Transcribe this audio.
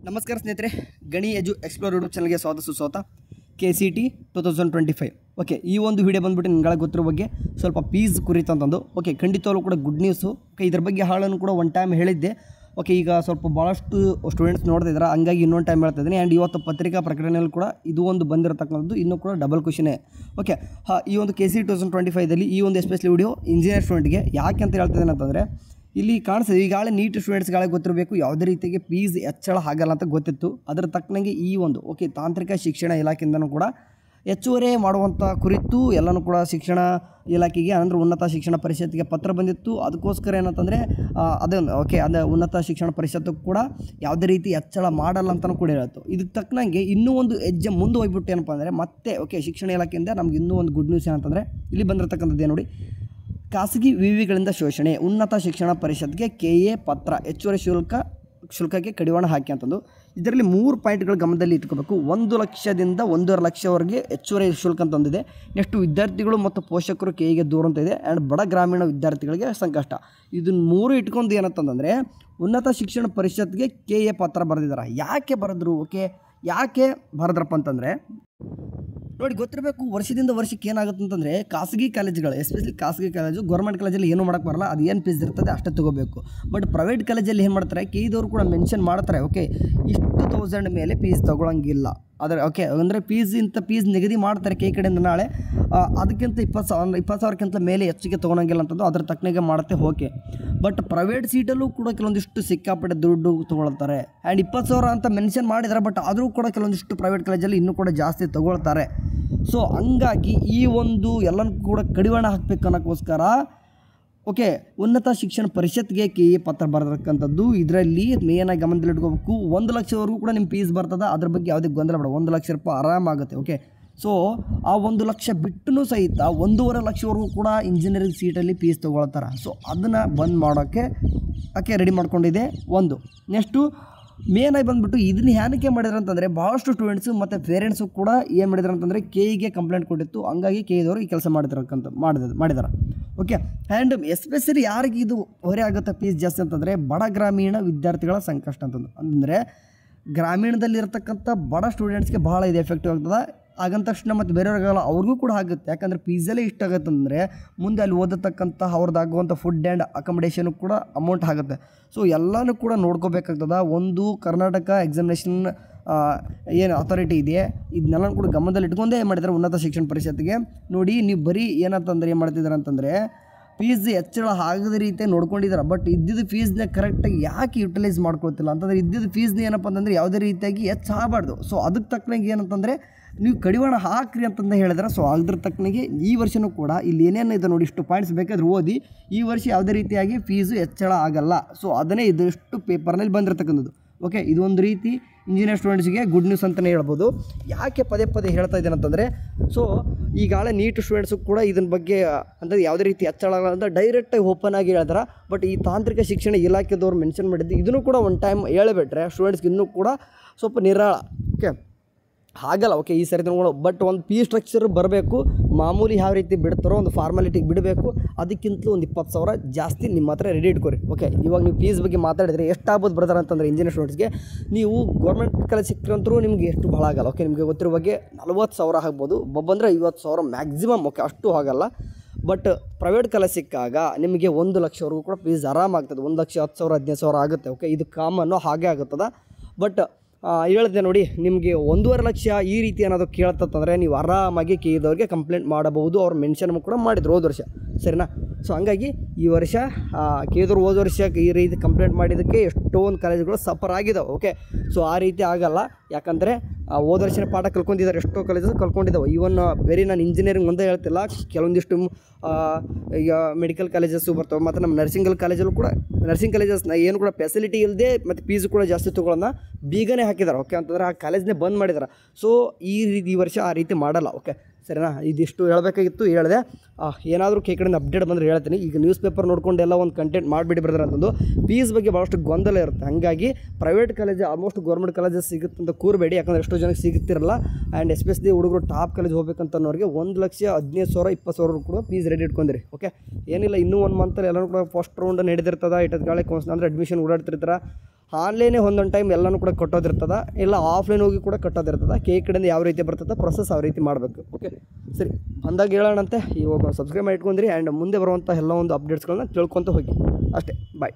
ನಮಸ್ಕಾರ ಸ್ನೇಹಿತರೆ, ಗಣಿ ಎಜು ಎಕ್ಸ್ಪ್ಲೋರ್ ಯೂಟ್ಯೂಬ್ ಚಾನಲ್ಗೆ ಸ್ವಾಗತ. KCT 2025 okay. ಈ ಒಂದು ವಿಡಿಯೋ ಬಂದುಬಿಟ್ಟು ನಿಮ್ಗಳಿಗೆ ಗೊತ್ತಿರೋ ಬಗ್ಗೆ ಸ್ವಲ್ಪ ಫೀಸ್ ಕುರಿತಂತಂದು ಓಕೆ. ಖಂಡಿತವಾಗ್ಲೂ ಕೂಡ ಗುಡ್ ನ್ಯೂಸು. ಓಕೆ, ಇದ್ರ ಬಗ್ಗೆ ಹಾಳನ್ನು ಕೂಡ ಒನ್ ಟೈಮ್ ಹೇಳಿದ್ದೆ. ಓಕೆ, ಈಗ ಸ್ವಲ್ಪ ಭಾಳಷ್ಟು ಸ್ಟೂಡೆಂಟ್ಸ್ ನೋಡ್ತಿದ್ದಾರೆ, ಹಂಗಾಗಿ ಇನ್ನೊಂದು ಟೈಮ್ ಹೇಳ್ತಾ ಇದ್ದೀನಿ. ಆ್ಯಂಡ್ ಇವತ್ತು ಪತ್ರಿಕಾ ಪ್ರಕಟಣೆಯಲ್ಲಿ ಕೂಡ ಇದು ಒಂದು ಬಂದಿರತಕ್ಕಂಥದ್ದು ಇನ್ನೂ ಕೂಡ ಡಬಲ್ ಕ್ವಶನೇ. ಓಕೆ, ಈ ಒಂದು KCT 2025ದಲ್ಲಿ ಈ ಒಂದು ಎಸ್ಪೆಷಲಿ ವಿಡಿಯೋ ಇಂಜಿನಿಯರ್ ಸ್ಟೂಡೆಂಟ್ಗೆ ಯಾಕೆ ಅಂತ ಹೇಳ್ತಿದ್ದೇನೆ ಅಂತಂದರೆ, ಇಲ್ಲಿ ಕಾಣಿಸ್ತದೆ ಈಗಾಗಲೇ ನೀಟ್ ಸ್ಟೂಡೆಂಟ್ಸ್ಗಳಿಗೆ ಗೊತ್ತಿರಬೇಕು ಯಾವುದೇ ರೀತಿಗೆ ಫೀಸ್ ಹೆಚ್ಚಳ ಆಗಲ್ಲ ಅಂತ ಗೊತ್ತಿತ್ತು. ಅದರ ತಕ್ಕನಾಗಿ ಈ ಒಂದು ಓಕೆ ತಾಂತ್ರಿಕ ಶಿಕ್ಷಣ ಇಲಾಖೆಯಿಂದನೂ ಕೂಡ ಹೆಚ್ಚುವರಿ ಮಾಡುವಂಥ ಕುರಿತು ಎಲ್ಲನೂ ಕೂಡ ಶಿಕ್ಷಣ ಇಲಾಖೆಗೆ ಅಂದರೆ ಉನ್ನತ ಶಿಕ್ಷಣ ಪರಿಷತ್ತಿಗೆ ಪತ್ರ ಬಂದಿತ್ತು. ಅದಕ್ಕೋಸ್ಕರ ಏನಂತಂದರೆ ಅದೊಂದು ಓಕೆ ಅದು ಉನ್ನತ ಶಿಕ್ಷಣ ಪರಿಷತ್ತು ಕೂಡ ಯಾವುದೇ ರೀತಿ ಹೆಚ್ಚಳ ಮಾಡಲ್ಲ ಅಂತಲೂ ಕೂಡ ಹೇಳ್ತು. ಇದಕ್ಕೆ ತಕ್ಕನಂಗೆ ಇನ್ನೂ ಒಂದು ಹೆಜ್ಜೆ ಮುಂದೆ ಹೋಗ್ಬಿಟ್ಟು ಏನಪ್ಪ ಅಂದರೆ ಮತ್ತೆ ಓಕೆ ಶಿಕ್ಷಣ ಇಲಾಖೆಯಿಂದ ನಮ್ಗೆ ಇನ್ನೂ ಒಂದು ಗುಡ್ ನ್ಯೂಸ್ ಏನಂತಂದರೆ ಇಲ್ಲಿ ಬಂದಿರತಕ್ಕಂಥದ್ದು ನೋಡಿ, ಖಾಸಗಿ ವಿವಿಗಳಿಂದ ಶೋಷಣೆ, ಉನ್ನತ ಶಿಕ್ಷಣ ಪರಿಷತ್ಗೆ KA ಪತ್ರ, ಹೆಚ್ಚುವರಿ ಶುಲ್ಕಕ್ಕೆ ಕಡಿವಾಣ ಹಾಕಿ ಅಂತಂದು. ಇದರಲ್ಲಿ 3 ಪಾಯಿಂಟ್ಗಳು ಗಮನದಲ್ಲಿ ಇಟ್ಕೋಬೇಕು. 1 ಲಕ್ಷದಿಂದ 1.5 ಲಕ್ಷವರೆಗೆ ಹೆಚ್ಚುವರಿ ಶುಲ್ಕ ಅಂತಂದಿದೆ. ನೆಕ್ಸ್ಟ್ ವಿದ್ಯಾರ್ಥಿಗಳು ಮತ್ತು ಪೋಷಕರು KAಗೆ ದೂರ ಅಂತ ಇದೆ. ಆ್ಯಂಡ್ ಬಡ ಗ್ರಾಮೀಣ ವಿದ್ಯಾರ್ಥಿಗಳಿಗೆ ಸಂಕಷ್ಟ. ಇದನ್ನು 3 ಇಟ್ಕೊಂಡು ಏನಂತಂದರೆ ಉನ್ನತ ಶಿಕ್ಷಣ ಪರಿಷತ್ಗೆ KA ಪತ್ರ ಬರೆದಿದ್ದಾರೆ. ಯಾಕೆ ಬರೆದ್ರು? ಓಕೆ, ಯಾಕೆ ಬರೆದ್ರಪ್ಪ ಅಂತಂದರೆ ನೋಡಿ ಗೊತ್ತಿರಬೇಕು, ವರ್ಷದಿಂದ ವರ್ಷಕ್ಕೆ ಏನಾಗುತ್ತೆ ಅಂತಂದರೆ ಖಾಸಗಿ ಕಾಲೇಜುಗಳು ಎಸ್ಪೆಷಲಿ ಖಾಸಗಿ ಕಾಲೇಜು ಗೌರ್ಮೆಂಟ್ ಕಾಲೇಜಲ್ಲಿ ಏನೂ ಮಾಡೋಕ್ಕೆ ಬರಲ್ಲ, ಅದು ಏನು ಫೀಸ್ ಇರ್ತದೆ ಅಷ್ಟೇ ತೊಗೋಬೇಕು. ಬಟ್ ಪ್ರೈವೇಟ್ ಕಾಲೇಜಲ್ಲಿ ಏನು ಮಾಡ್ತಾರೆ, KEದವರು ಕೂಡ ಮೆನ್ಷನ್ ಮಾಡ್ತಾರೆ ಓಕೆ ಇಷ್ಟು 1000 ಮೇಲೆ ಫೀಸ್ ತೊಗೊಳಂಗಿಲ್ಲ. ಆದರೆ ಓಕೆ ಅಂದರೆ ಫೀಸ್ ನಿಗದಿ ಮಾಡ್ತಾರೆ KE ಕಡೆಯಿಂದ ನಾಳೆ ಅದಕ್ಕಿಂತ 20,000ಕ್ಕಿಂತ ಮೇಲೆ ಹೆಚ್ಚಿಗೆ ತೊಗೊಳಂಗಿಲ್ಲ ಅಂತಂದು ಅದ್ರ ತಕ್ಕನಾಗೆ ಮಾಡುತ್ತೆ ಓಕೆ. ಬಟ್ ಪ್ರೈವೇಟ್ ಸೀಟಲ್ಲೂ ಕೂಡ ಕೆಲವೊಂದಿಷ್ಟು ಸಿಕ್ಕಾಪಟ್ಟೆ ದುಡ್ಡು ತೊಗೊಳ್ತಾರೆ. ಆ್ಯಂಡ್ 20,000 ಅಂತ ಮೆನ್ಷನ್ ಮಾಡಿದ್ದಾರೆ, ಬಟ್ ಆದರೂ ಕೂಡ ಕೆಲವೊಂದಿಷ್ಟು ಪ್ರೈವೇಟ್ ಕಾಲೇಜಲ್ಲಿ ಇನ್ನೂ ಕೂಡ ಜಾಸ್ತಿ ತೊಗೊಳ್ತಾರೆ. ಸೊ ಹಂಗಾಗಿ ಈ ಒಂದು ಎಲ್ಲನೂ ಕೂಡ ಕಡಿವಾಣ ಹಾಕಬೇಕು ಅನ್ನೋಕ್ಕೋಸ್ಕರ ಓಕೆ ಉನ್ನತ ಶಿಕ್ಷಣ ಪರಿಷತ್ಗೆ KA ಪತ್ರ ಬರತಕ್ಕಂಥದ್ದು. ಇದರಲ್ಲಿ ಮೇನಾಗಿ ಗಮನದಲ್ಲಿ ಇಟ್ಕೋಬೇಕು, 1 ಲಕ್ಷವರೆಗೂ ಕೂಡ ನಿಮ್ಮ ಫೀಸ್ ಬರ್ತದೆ. ಅದ್ರ ಬಗ್ಗೆ ಯಾವುದೇ ಗೊಂದಲ ಬೇಡ, 1 ಲಕ್ಷ ರೂಪಾಯಿ ಆರಾಮಾಗುತ್ತೆ ಓಕೆ. ಸೊ ಆ 1 ಲಕ್ಷ ಬಿಟ್ಟು ಸಹಿತ 1.5 ಲಕ್ಷವರೆಗೂ ಕೂಡ ಇಂಜಿನಿಯರಿಂಗ್ ಸೀಟಲ್ಲಿ ಫೀಸ್ ತೊಗೊಳ್ತಾರೆ. ಸೊ ಅದನ್ನು ಬಂದ್ ಮಾಡೋಕ್ಕೆ ಓಕೆ ರೆಡಿ ಮಾಡ್ಕೊಂಡಿದೆ ಒಂದು. ನೆಕ್ಸ್ಟು ಮೇನಾಗಿ ಬಂದುಬಿಟ್ಟು ಇದನ್ನ ಏನಕ್ಕೆ ಮಾಡಿದ್ರು ಅಂತಂದರೆ ಭಾಳಷ್ಟು ಸ್ಟೂಡೆಂಟ್ಸು ಮತ್ತು ಪೇರೆಂಟ್ಸು ಕೂಡ ಏನು ಮಾಡಿದ್ರು ಅಂತಂದರೆ KEಗೆ ಕಂಪ್ಲೇಂಟ್ ಕೊಟ್ಟಿತ್ತು. ಹಂಗಾಗಿ KEದವರು ಈ ಕೆಲಸ ಮಾಡಿದ್ದಾರೆ ಓಕೆ. ಆ್ಯಂಡ್ ಎಸ್ಪೆಷಲಿ ಯಾರಿಗೆ ಇದು ಹೊರೆ ಆಗುತ್ತೆ ಫೀಸ್ ಜಾಸ್ತಿ ಅಂತಂದರೆ ಬಡ ಗ್ರಾಮೀಣ ವಿದ್ಯಾರ್ಥಿಗಳ ಸಂಕಷ್ಟ ಅಂತಂದು. ಅಂದರೆ ಗ್ರಾಮೀಣದಲ್ಲಿರ್ತಕ್ಕಂಥ ಬಡ ಸ್ಟೂಡೆಂಟ್ಸ್ಗೆ ಭಾಳ ಇದು ಎಫೆಕ್ಟಿವ್ ಆಗ್ತದೆ. ಆಗಂದ ತಕ್ಷಣ ಮತ್ತು ಬೇರೆಯವ್ರಿಗೆಲ್ಲ ಅವ್ರಿಗೂ ಕೂಡ ಆಗುತ್ತೆ. ಯಾಕಂದರೆ ಫೀಸಲ್ಲೇ ಇಷ್ಟ ಆಗುತ್ತೆ ಅಂದರೆ ಮುಂದೆ ಅಲ್ಲಿ ಓದತಕ್ಕಂಥ ಅವ್ರದ್ದಾಗುವಂಥ ಫುಡ್ ಆ್ಯಂಡ್ ಅಕಾಮಿಡೇಷನು ಕೂಡ ಅಮೌಂಟ್ ಆಗುತ್ತೆ. ಸೊ ಎಲ್ಲನೂ ಕೂಡ ನೋಡ್ಕೋಬೇಕಾಗ್ತದೆ. ಒಂದು ಕರ್ನಾಟಕ ಎಕ್ಸಾಮಿನೇಷನ್ ಏನು ಅಥಾರಿಟಿ ಇದೆ ಇದನ್ನೆಲ್ಲ ಕೂಡ ಗಮನದಲ್ಲಿ ಇಟ್ಕೊಂಡೇ ಮಾಡಿದ್ದಾರೆ ಉನ್ನತ ಶಿಕ್ಷಣ ಪರಿಷತ್ತಿಗೆ. ನೋಡಿ ನೀವು ಬರೀ ಏನಂತಂದ್ರೆ ಏನು ಮಾಡ್ತಿದ್ದಾರೆ ಅಂತಂದರೆ ಫೀಸ್ ಹೆಚ್ಚಳ ಆಗದ ರೀತಿ ನೋಡ್ಕೊಂಡಿದ್ದಾರೆ. ಬಟ್ ಇದ್ದಿದ್ದು ಫೀಸ್ನ ಕರೆಕ್ಟಾಗಿ ಯಾಕೆ ಯುಟಿಲೈಸ್ ಮಾಡ್ಕೊಳ್ತಿಲ್ಲ ಅಂತಂದರೆ ಇದ್ದಿದ್ದು ಫೀಸ್ನ ಏನಪ್ಪ ಅಂತಂದರೆ ಯಾವುದೇ ರೀತಿಯಾಗಿ ಹೆಚ್ಚಾಗಬಾರ್ದು. ಸೊ ಅದಕ್ಕೆ ತಕ್ಕನಾಗಿ ಏನಂತಂದರೆ ನೀವು ಕಡಿವಾಣ ಹಾಕ್ರಿ ಅಂತಂದು ಹೇಳಿದ್ರೆ ಸೊ ಅದ್ರ ತಕ್ಕನಾಗಿ ಈ ವರ್ಷವೂ ಕೂಡ ಇಲ್ಲಿ ಏನೇನು ಇದೆ ನೋಡಿ, ಇಷ್ಟು ಪಾಯಿಂಟ್ಸ್ ಬೇಕಾದ್ರೆ ಓದಿ. ಈ ವರ್ಷ ಯಾವುದೇ ರೀತಿಯಾಗಿ ಫೀಸು ಹೆಚ್ಚಳ ಆಗಲ್ಲ. ಸೊ ಅದನ್ನೇ ಇದಿಷ್ಟು ಪೇಪರ್ನಲ್ಲಿ ಬಂದಿರತಕ್ಕಂಥದ್ದು ಓಕೆ. ಇದೊಂದು ರೀತಿ ಇಂಜಿನಿಯರ್ ಸ್ಟೂಡೆಂಟ್ಸ್ಗೆ ಗುಡ್ ನ್ಯೂಸ್ ಅಂತಲೇ ಹೇಳ್ಬೋದು. ಯಾಕೆ ಪದೇ ಹೇಳ್ತಾ ಇದ್ದೇನೆ ಅಂತಂದರೆ ಸೊ ಈಗಾಗಲೇ ನೀಟ್ ಸ್ಟೂಡೆಂಟ್ಸು ಕೂಡ ಇದನ್ನ ಬಗ್ಗೆ ಅಂದರೆ ಯಾವುದೇ ರೀತಿ ಹೆಚ್ಚಳ ಆಗಲ್ಲ ಅಂತ ಡೈರೆಕ್ಟಾಗಿ ಓಪನ್ ಆಗಿ ಹೇಳ್ತಾರೆ. ಬಟ್ ಈ ತಾಂತ್ರಿಕ ಶಿಕ್ಷಣ ಇಲಾಖೆದವ್ರು ಮೆನ್ಷನ್ ಮಾಡಿದ್ದು ಇದನ್ನು ಕೂಡ ಒಂದು ಟೈಮ್ ಹೇಳಿಬಿಟ್ರೆ ಸ್ಟೂಡೆಂಟ್ಸ್ಗೆ ಇನ್ನೂ ಕೂಡ ಸ್ವಲ್ಪ ನಿರಾಳ ಓಕೆ ಆಗಲ್ಲ ಓಕೆ ಈ ಸರಿ ನೋಡೋ. ಬಟ್ ಒಂದು ಫೀ ಸ್ಟ್ರಕ್ಚರ್ ಬರಬೇಕು, ಮಾಮೂಲಿ ಯಾವ ರೀತಿ ಬಿಡ್ತಾರೋ ಒಂದು ಫಾರ್ಮಾಲಿಟಿಗೆ ಬಿಡಬೇಕು. ಅದಕ್ಕಿಂತಲೂ ಒಂದು 20,000 ಜಾಸ್ತಿ ನಿಮ್ಮ ಹತ್ರ ರೆಡಿ ಇಟ್ಕೊರಿ ಓಕೆ. ಇವಾಗ ನೀವು ಫೀಸ್ ಬಗ್ಗೆ ಮಾತಾಡಿದರೆ ಎಷ್ಟಾಗ್ಬೋದು ಬ್ರದರ್ ಅಂತಂದರೆ ಇಂಜಿನಿಯರ್ ಸ್ಟೂಡೆಂಟ್ಸ್ಗೆ ನೀವು ಗೌರ್ಮೆಂಟ್ ಕಾಲೇಜ್ ಸಿಕ್ಕಿರಂತರೂ ನಿಮಗೆ ಎಷ್ಟು ಭಾಳ ಆಗಲ್ಲ ಓಕೆ. ನಿಮಗೆ ಗೊತ್ತಿರೋ ಬಗ್ಗೆ 40,000 ಆಗ್ಬೋದು, ಬಂದರೆ 50,000 ಮ್ಯಾಕ್ಸಿಮಮ್ ಓಕೆ, ಅಷ್ಟು ಆಗಲ್ಲ. ಬಟ್ ಪ್ರೈವೇಟ್ ಕಾಲೇಜ್ ಸಿಕ್ಕಾಗ ನಿಮಗೆ 1 ಲಕ್ಷವರೆಗೂ ಕೂಡ ಫೀಸ್ ಆರಾಮಾಗ್ತದೆ. 1,10,000 15,000 ಆಗುತ್ತೆ ಓಕೆ. ಇದು ಕಾಮನ್ನು ಹಾಗೆ ಆಗುತ್ತದೆ. ಬಟ್ ಹೇಳಿದೆ ನೋಡಿ, ನಿಮಗೆ 1.5 ಲಕ್ಷ ಈ ರೀತಿ ಏನಾದರೂ ಕೇಳ್ತಂದರೆ ನೀವು ಆರಾಮಾಗಿ KEದವ್ರಿಗೆ ಕಂಪ್ಲೇಂಟ್ ಮಾಡಬಹುದು. ಅವ್ರು ಮೆನ್ಷನ್ ಕೂಡ ಮಾಡಿದ್ರು ಹೋದ ವರ್ಷ, ಸರಿನಾ? ಸೊ ಹಂಗಾಗಿ ಈ ವರ್ಷ KEದವ್ರು ಹೋದ ವರ್ಷ ಈ ರೀತಿ ಕಂಪ್ಲೇಂಟ್ ಮಾಡಿದ್ದಕ್ಕೆ ಎಷ್ಟೊಂದು ಕಾಲೇಜುಗಳು ಸಫರ್ ಆಗಿದ್ದಾವೆ ಓಕೆ. ಸೊ ಆ ರೀತಿ ಆಗಲ್ಲ, ಯಾಕಂದರೆ ಹೋದ ವರ್ಷನೇ ಪಾಠ ಕಲ್ಕೊಂಡಿದ್ದಾರೆ, ಎಷ್ಟೋ ಕಾಲೇಜಸ್ ಕಲ್ಕೊಂಡಿದ್ದಾವೆ. ಈವನ್ ಬೇರೆ ನಾನು ಇಂಜಿನಿಯರಿಂಗ್ ಒಂದೇ ಹೇಳ್ತಿಲ್ಲ, ಕೆಲವೊಂದಿಷ್ಟು ಈಗ ಮೆಡಿಕಲ್ ಕಾಲೇಜಸ್ಸು ಬರ್ತವೆ. ಮತ್ತು ನಮ್ಮ ನರ್ಸಿಂಗ್ ಕಾಲೇಜಸ್ ಏನು ಕೂಡ ಫೆಸಿಲಿಟಿ ಇಲ್ಲದೆ ಮತ್ತು ಫೀಸು ಕೂಡ ಜಾಸ್ತಿ ತೊಗೊಳ್ಳೋಣ ಬೀಗನೇ ಹಾಕಿದ್ದಾರೆ ಓಕೆ. ಅಂತಂದರೆ ಆ ಕಾಲೇಜ್ನೇ ಬಂದ್ ಮಾಡಿದ್ದಾರೆ. ಸೊ ಈ ವರ್ಷ ಆ ರೀತಿ ಮಾಡಲ್ಲ ಓಕೆ, ಸರಿನಾ? ಇದಿಷ್ಟು ಹೇಳಬೇಕಾಗಿತ್ತು, ಹೇಳಿದೆ. ಏನಾದರೂ ಕಡೆಯಿಂದ ಅಪ್ಡೇಟ್ ಬಂದರೆ ಹೇಳ್ತೀನಿ. ಈಗ ನ್ಯೂಸ್ ಪೇಪರ್ ನೋಡ್ಕೊಂಡು ಎಲ್ಲ ಒಂದು ಕಂಟೆಂಟ್ ಮಾಡಿಬಿಡಿ ಬ್ರದರ್ ಅಂತಂದು. ಫೀಸ್ ಬಗ್ಗೆ ಭಾಳಷ್ಟು ಗೊಂದಲ ಇರುತ್ತೆ. ಹಾಗಾಗಿ private college almost government colleges ಸಿಗುತ್ತೆ ಅಂತ ಕೂರಬೇಡಿ, ಯಾಕಂದರೆ ಎಷ್ಟೋ ಜನಕ್ಕೆ ಸಿಗುತ್ತಿರಲ್ಲ. ಆ್ಯಂಡ್ ಎಸ್ಪೆಷಲಿ ಹುಡುಗರು ಟಾಪ್ ಕಾಲೇಜ್ ಹೋಗ್ಬೇಕಂತನವ್ರಿಗೆ 1,15,000 20,000 ಕೂಡ ಫೀಸ್ ರೆಡಿ ಇಟ್ಕೊಂಡಿರಿ ಓಕೆ. ಏನಿಲ್ಲ, ಇನ್ನೂ 1 ಮಂತಲ್ಲಿ ಎಲ್ಲರೂ ಕೂಡ ಫಸ್ಟ್ ರೌಂಡ್ ನಡೆದಿರ್ತದೆ. ಇಟ್ಟದ ಗಾಳಿ ಅಂದರೆ ಅಡ್ಮಿಷನ್ ಓಡಾಡ್ತಿರ್ತಾರೆ. ಆನ್ಲೈನೇ ಒಂದೊಂದು ಟೈಮ್ ಎಲ್ಲನೂ ಕೂಡ ಕಟ್ಟೋದಿರ್ತದೆ, ಇಲ್ಲ ಆಫ್ಲೈನ್ ಹೋಗಿ ಕೂಡ ಕಟ್ಟೋದಿರ್ತದೆ. ಕೆ ಕಡೆಯಿಂದ ಯಾವ ರೀತಿ ಬರ್ತದೆ ಪ್ರೊಸೆಸ್ ಆ ರೀತಿ ಮಾಡಬೇಕು. ಓಕೆ ಸರಿ, ಬಂದಾಗ ಹೇಳೋಣಂತೆ. ಇವಾಗ ಸಬ್ಸ್ಕ್ರೈಬ್ ಮಾಡಿ ಇಟ್ಕೊಂಡ್ರಿ ಆ್ಯಂಡ್ ಮುಂದೆ ಬರುವಂಥ ಎಲ್ಲ ಒಂದು ಅಪ್ಡೇಟ್ಸ್ಗಳನ್ನ ತಿಳ್ಕೊತ ಹೋಗಿ ಅಷ್ಟೇ. ಬಾಯ್.